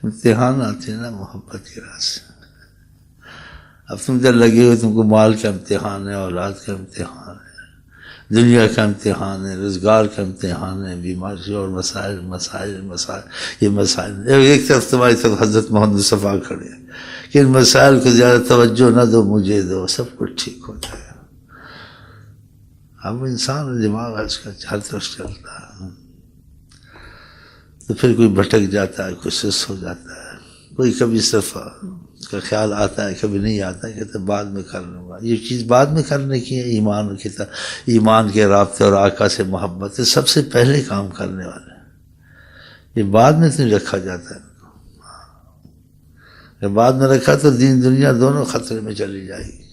امتحان آتے ہیں نا محبت کی راہ سے. اب تم جب لگے ہوئے تم کو مال کا امتحان ہے، اولاد کا امتحان ہے، دنیا کا امتحان ہے، روزگار کا امتحان ہے، بیماری اور مسائل یہ مسائل. ایک طرف تمہاری طرف حضرت محمد مصطفیٰ کھڑے ہیں کہ ان مسائل کو زیادہ توجہ نہ دو، مجھے دو، سب کچھ ٹھیک ہو جائے گا. اب انسان دماغ اس کا ہر طرف چلتا ہے، تو پھر کوئی بھٹک جاتا ہے، کوئی سست ہو جاتا ہے، کوئی کبھی صرف کا خیال آتا ہے، کبھی نہیں آتا، کہتے بعد میں کر لوں گا. یہ چیز بعد میں کرنے کی ہے. ایمان کے رابطے اور آقا سے محبت سب سے پہلے کام کرنے والے. یہ بعد میں تو رکھا جاتا ہے. اگر بعد میں رکھا تو دین دنیا دونوں خطرے میں چلی جائے گی.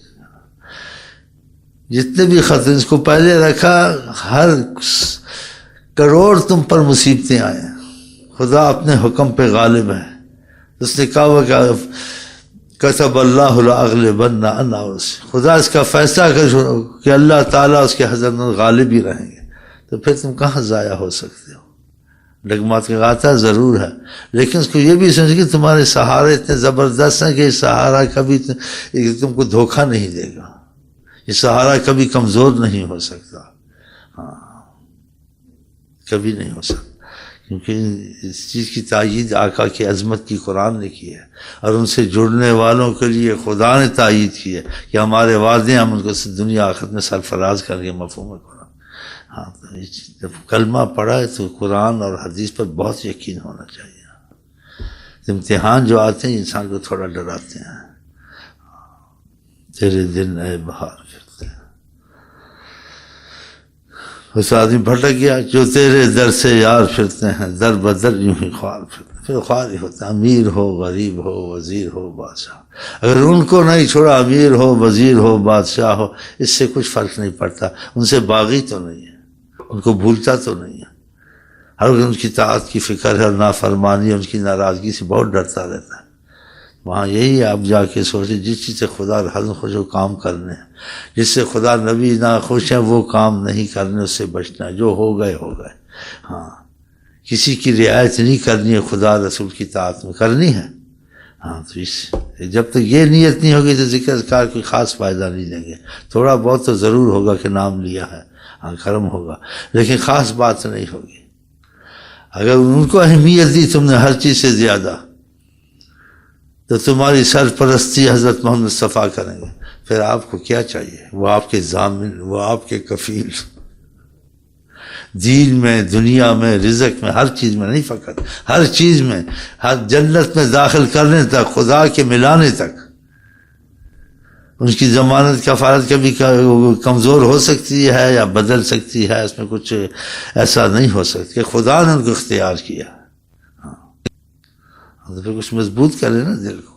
جتنے بھی خطرے اس کو پہلے رکھا، ہر کروڑ تم پر مصیبتیں آئیں، خدا اپنے حکم پہ غالب ہے. اس نے کہا کہ کتب اللہ لاغلبن انا، خدا اس کا فیصلہ کہ اللہ تعالیٰ اس کے حضرت غالب ہی رہیں گے. تو پھر تم کہاں ضائع ہو سکتے ہو؟ ڈگمات کا غاتا ضرور ہے، لیکن اس کو یہ بھی سمجھ کہ تمہارے سہارے اتنے زبردست ہیں کہ یہ سہارا کبھی تم کو دھوکہ نہیں دے گا. یہ سہارا کبھی کمزور نہیں ہو سکتا. ہاں، کبھی نہیں ہو سکتا، کیونکہ اس چیز کی تائید آقا کی عظمت کی قرآن نے کی ہے، اور ان سے جڑنے والوں کے لیے خدا نے تائید کی ہے کہ ہمارے وعدے ہم ان کو دنیا آخرت میں سرفراز کر کے مفہوم قرآن. ہاں، تو جب کلمہ پڑھا ہے تو قرآن اور حدیث پر بہت یقین ہونا چاہیے. امتحان جو آتے ہیں انسان کو تھوڑا ڈراتے ہیں. تیرے دن اے بہار پھرتے ہیں. اس آدمی بھٹک گیا، جو تیرے در سے یار پھرتے ہیں، در بدر یوں ہی خوار پھرتے ہیں. پھر خوار ہی ہوتا ہے، امیر ہو، غریب ہو، وزیر ہو، بادشاہ. اگر ان کو نہیں چھوڑا، امیر ہو، وزیر ہو، بادشاہ ہو، اس سے کچھ فرق نہیں پڑتا. ان سے باغی تو نہیں ہے، ان کو بھولتا تو نہیں ہے. ہر وقت ان کی طاعت کی فکر ہے اور نافرمانی، ان کی ناراضگی سے بہت ڈرتا رہتا ہے. وہاں یہی ہے، آپ جا کے سوچیں جس چیز سے خدا حضرت خوش ہو کام کرنے ہیں، جس سے خدا نبی نہ خوش ہیں وہ کام نہیں کرنے، اس سے بچنا ہے. جو ہو گئے ہو گئے. ہاں، کسی کی رعایت نہیں کرنی ہے، خدا رسول کی طاعت میں کرنی ہے. ہاں، تو جب تک یہ نیت نہیں ہوگی تو ذکر اذکار کوئی خاص فائدہ نہیں دیں گے. تھوڑا بہت تو ضرور ہوگا کہ نام لیا ہے، ہاں کرم ہوگا، لیکن خاص بات نہیں ہوگی. اگر ان کو اہمیت دی تم نے ہر چیز سے زیادہ، تو تمہاری سرپرستی حضرت محمد مصطفیٰ کریں گے. پھر آپ کو کیا چاہیے؟ وہ آپ کے ضامن، وہ آپ کے کفیل، دین میں، دنیا میں، رزق میں، ہر چیز میں، نہیں فقط ہر چیز میں، ہر جنت میں داخل کرنے تک، خدا کے ملانے تک. ان کی ضمانت کفارت کبھی کمزور ہو سکتی ہے یا بدل سکتی ہے، اس میں کچھ ایسا نہیں ہو سکتا کہ خدا نے ان کو اختیار کیا. تو پھر کچھ مضبوط کرے نا دل کو،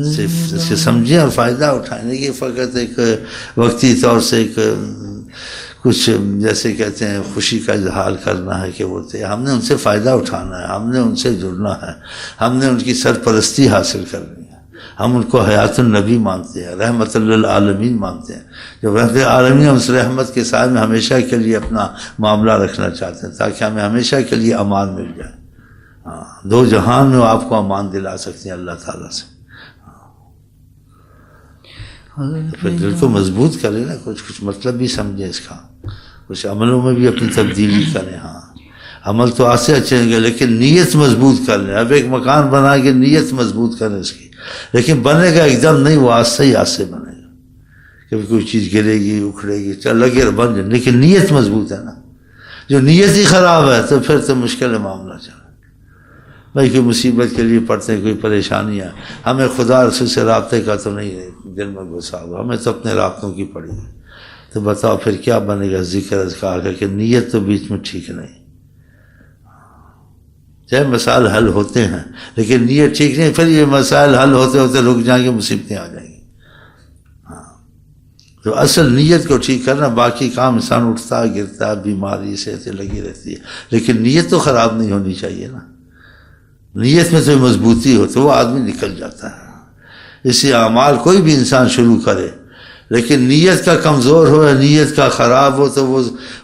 صرف اس کے سمجھیں اور فائدہ اٹھانے کی. فقط ایک وقتی طور سے ایک کچھ جیسے کہتے ہیں خوشی کا اظہار کرنا ہے کہ وہ تھے، ہم نے ان سے فائدہ اٹھانا ہے، ہم نے ان سے جڑنا ہے، ہم نے ان کی سرپرستی حاصل کرنی ہے. ہم ان کو حیات النبی مانتے ہیں، رحمت للعالمین مانتے ہیں. جب رحمت العالمین ہم اس رحمت کے سائے میں ہمیشہ کے لیے اپنا معاملہ رکھنا چاہتے ہیں تاکہ ہمیں ہمیشہ کے لیے امان مل جائے. ہاں، دو جہان میں آپ کو امان دلا سکتے ہیں اللہ تعالیٰ سے. پھر دل کو مضبوط کرے نا، کچھ مطلب بھی سمجھیں اس کا، کچھ عملوں میں بھی اپنی تبدیلی کریں. ہاں، عمل تو آج سے اچھے گے لیکن نیت مضبوط کر لیں. اب ایک مکان بنا کے نیت مضبوط کریں اس کی، لیکن بنے گا ایک دم نہیں، وہ آج سے بنے گا. کبھی کوئی چیز گرے گی، اکھڑے گی، چل لگے بن جائے، لیکن نیت مضبوط ہے نا. جو نیت ہی خراب ہے تو پھر تو مشکل ہے معاملہ. چل بھائی کوئی مصیبت کے لیے پڑھتے ہیں، کوئی پریشانیاں، ہمیں خدا رسول سے رابطے کا تو نہیں دل میں گھسا ہوا، ہمیں تو اپنے رابطوں کی پڑی ہے. تو بتاؤ پھر کیا بنے گا ذکر اذکار کا کہ نیت تو بیچ میں ٹھیک نہیں. چاہے مسائل حل ہوتے ہیں لیکن نیت ٹھیک نہیں، پھر یہ مسائل حل ہوتے ہوتے رک جائیں گے، مصیبتیں آ جائیں گی. ہاں، تو اصل نیت کو ٹھیک کرنا، باقی کام انسان اٹھتا گرتا، بیماری سے لگی رہتی ہے، لیکن نیت تو خراب نہیں ہونی چاہیے نا. نیت میں تو مضبوطی ہو تو وہ آدمی نکل جاتا ہے. اسی اعمال کوئی بھی انسان شروع کرے لیکن نیت کا کمزور ہو یا نیت کا خراب ہو تو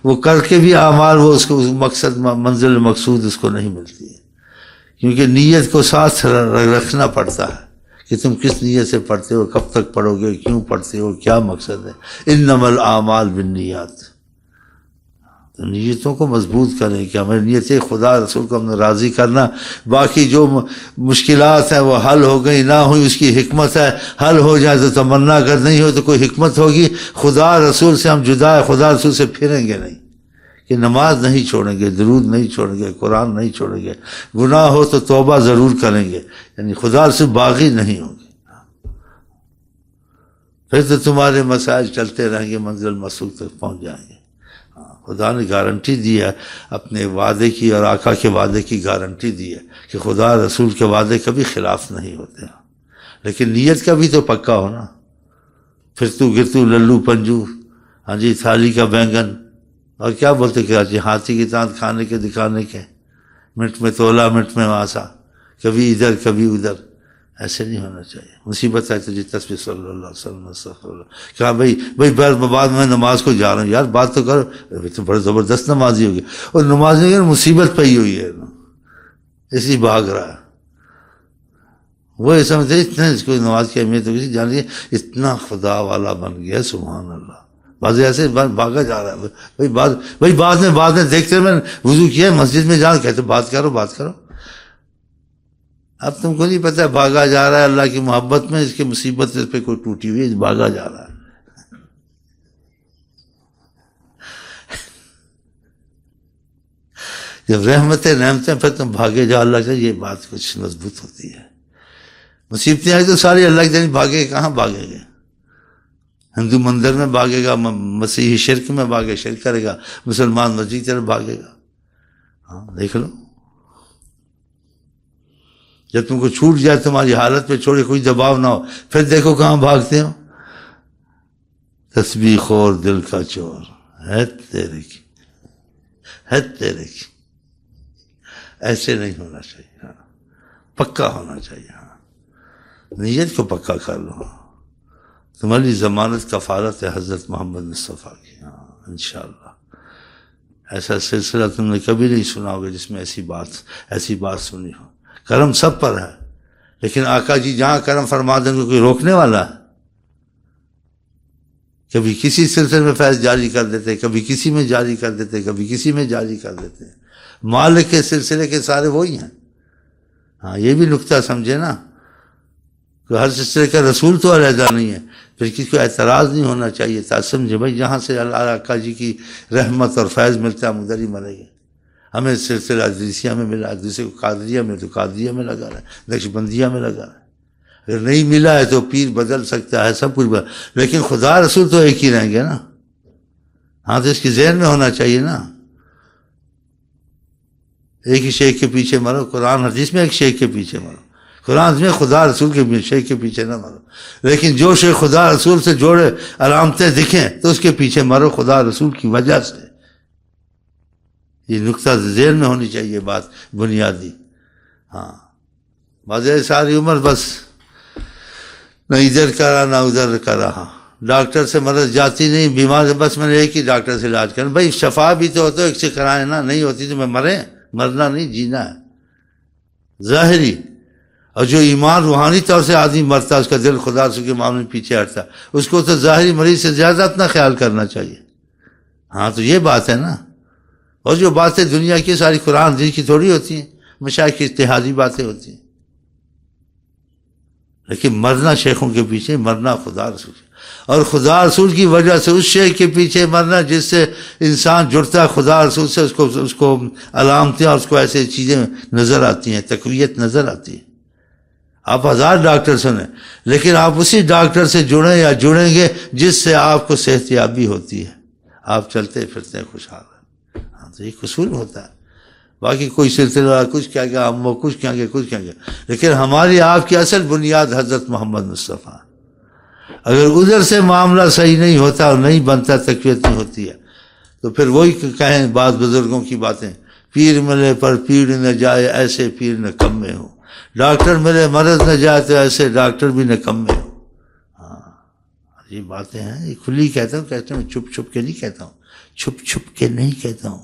وہ کر کے بھی اعمال وہ اس کو مقصد منزل مقصود اس کو نہیں ملتی ہے. کیونکہ نیت کو ساتھ رکھنا پڑتا ہے کہ تم کس نیت سے پڑھتے ہو، کب تک پڑھو گے، کیوں پڑھتے ہو، کیا مقصد ہے۔ انما الاعمال بالنیات، تو نیتوں کو مضبوط کریں کہ ہماری نیت خدا رسول کو ہم نے راضی کرنا، باقی جو مشکلات ہیں وہ حل ہو گئی نہ ہوئی اس کی حکمت ہے، حل ہو جائے تو تمنا، اگر نہیں ہو تو کوئی حکمت ہوگی، خدا رسول سے ہم جدا ہے، خدا رسول سے پھریں گے نہیں، کہ نماز نہیں چھوڑیں گے، درود نہیں چھوڑیں گے، قرآن نہیں چھوڑیں گے، گناہ ہو تو توبہ ضرور کریں گے، یعنی خدا سے باغی نہیں ہوں گے، پھر تو تمہارے مسائل چلتے رہیں گے، منزل مسعود تک پہنچ جائیں گے۔ خدا نے گارنٹی دی ہے اپنے وعدے کی، اور آقا کے وعدے کی گارنٹی دی ہے کہ خدا رسول کے وعدے کبھی خلاف نہیں ہوتے، لیکن نیت کا بھی تو پکا ہونا۔ پھر تو گرتو للو پنجو، ہاں جی تھالی کا بینگن، اور کیا بولتے کہ جی ہاتھی کی تانت کھانے کے دکھانے کے، منٹ میں تولا منٹ میں واسا، کبھی ادھر کبھی ادھر، ایسے نہیں ہونا چاہیے۔ مصیبت ہے تو جی تصویر صلی اللہ علیہ وسلم استغفر اللہ، کہا بھائی بعد میں نماز کو جا رہا ہوں، یار بات تو کرو، تو بڑے زبردست نمازی ہوگی، اور نماز میں مصیبت پئی ہوئی ہے، اسی بھاگ رہا ہے، وہ یہ سمجھتے اتنا اس کو نماز کی اہمیت ہو گئی، جان لیے اتنا خدا والا بن گیا، سبحان اللہ۔ بعض ایسے بھاگا جا رہا ہے، بھائی بعد میں دیکھتے میں وضو کیا مسجد میں جا، کہتے بات کرو۔ اب تم کو نہیں پتہ، بھاگا جا رہا ہے اللہ کی محبت میں، اس کی مصیبت اس پہ کوئی ٹوٹی ہوئی ہے، بھاگا جا رہا ہے۔ جب رحمتیں پھر تم بھاگے جا اللہ سے، یہ بات کچھ مضبوط ہوتی ہے۔ مصیبتیں آئی تو ساری اللہ کی جانب بھاگے، کہاں بھاگے گا؟ ہندو مندر میں بھاگے گا، مسیحی شرک میں بھاگے، شرک کرے گا، مسلمان مسجد کی طرف بھاگے گا۔ ہاں دیکھ لو، جب تم کو چھوٹ جائے، تمہاری حالت پہ چھوڑے، کوئی دباؤ نہ ہو، پھر دیکھو کہاں بھاگتے ہو۔ تسبیح خور دل کا چور ہے تیرے کی، ایسے نہیں ہونا چاہیے، ہاں پکا ہونا چاہیے، ہاں نیت کو پکا کر لو، تمہاری ضمانت کفارت ہے حضرت محمد مصطفیٰ کی، ہاں انشاءاللہ۔ ایسا سلسلہ تم نے کبھی نہیں سنا ہوگا جس میں ایسی بات سنی ہو۔ کرم سب پر ہے، لیکن آقا جی جہاں کرم فرما دیں گے کوئی روکنے والا ہے؟ کبھی کسی سلسلے میں فیض جاری کر دیتے، کبھی کسی میں جاری کر دیتے، کبھی کسی میں جاری کر دیتے، مالک کے سلسلے کے سارے وہی ہیں۔ ہاں یہ بھی نکتہ سمجھے نا، کہ ہر سلسلے کا رسول تو علیحدہ نہیں ہے، پھر کسی کو اعتراض نہیں ہونا چاہیے، تا سمجھے بھائی جہاں سے اللہ آقا جی کی رحمت اور فیض ملتا ہے ہم ادھر ہی مریں گے۔ ہمیں سلسلہ ادریسیہ میں ملا، دوسرے کو قادریہ میں، تو قادریہ میں لگا رہا ہے، نقشبندیہ میں لگا رہا ہے۔ اگر نہیں ملا ہے تو پیر بدل سکتا ہے، سب کچھ لیکن خدا رسول تو ایک ہی رہیں گے نا۔ ہاں تو اس کی ذہن میں ہونا چاہیے نا، ایک ہی شیخ کے پیچھے مرو، قرآن حدیث میں ایک شیخ کے پیچھے مرو، قرآن میں خدا رسول کے شیخ کے پیچھے نہ مرو، لیکن جو شیخ خدا رسول سے جوڑے علامتیں دکھیں تو اس کے پیچھے مرو خدا رسول کی وجہ سے۔ یہ نقطہ ذہن میں ہونی چاہیے بات بنیادی۔ ہاں بازے ساری عمر بس نہ ادھر کرا نہ ادھر کرا، ہاں ڈاکٹر سے مرض جاتی نہیں، بیمار سے بس میں نے ایک ہی ڈاکٹر سے علاج کرنا، بھائی شفا بھی تو ہوتا ہے ایک سے کرائیں نا، نہیں ہوتی تو میں مرنا نہیں، جینا ہے ظاہری۔ اور جو ایمان روحانی طور سے آدمی مرتا ہے، اس کا دل خدا رسول کے معاملے میں پیچھے ہٹتا، اس کو تو ظاہری مریض سے زیادہ اپنا خیال کرنا چاہیے۔ ہاں تو یہ بات ہے نا، اور جو باتیں دنیا کی ساری قرآن حدیث کی تھوڑی ہوتی ہیں، مشائخ کی اجتہادی باتیں ہوتی ہیں، لیکن مرنا شیخوں کے پیچھے، مرنا خدا رسول، اور خدا رسول کی وجہ سے اس شیخ کے پیچھے مرنا جس سے انسان جڑتا ہے خدا رسول سے، اس کو علامتیں اور اس کو ایسے چیزیں نظر آتی ہیں، تقویت نظر آتی ہے۔ آپ 1000 ڈاکٹر سنیں، لیکن آپ اسی ڈاکٹر سے جڑیں یا جڑیں گے جس سے آپ کو صحت یابی ہوتی ہے، آپ چلتے پھرتے ہیں خوشحال ہیں۔ ہاں تو یہ قصور ہوتا ہے، باقی کوئی سلسلہ کچھ کیا گیا، ہم وہ کچھ کہیں گے، لیکن ہماری آپ کی اصل بنیاد حضرت محمد مصطفیٰ۔ اگر ادھر سے معاملہ صحیح نہیں ہوتا اور نہیں بنتا، تقویت نہیں ہوتی ہے، تو پھر وہی کہیں بعض بزرگوں کی باتیں، پیر ملے پر پیر نہ جائے، ایسے پیر نکمے ہو، ڈاکٹر ملے مرض نہ جائے تو ایسے ڈاکٹر بھی نکمے ہو۔ ہاں یہ باتیں ہیں، یہ کھلی کہتا ہوں، چھپ چھپ کے نہیں کہتا ہوں، چھپ چھپ کے نہیں کہتا ہوں،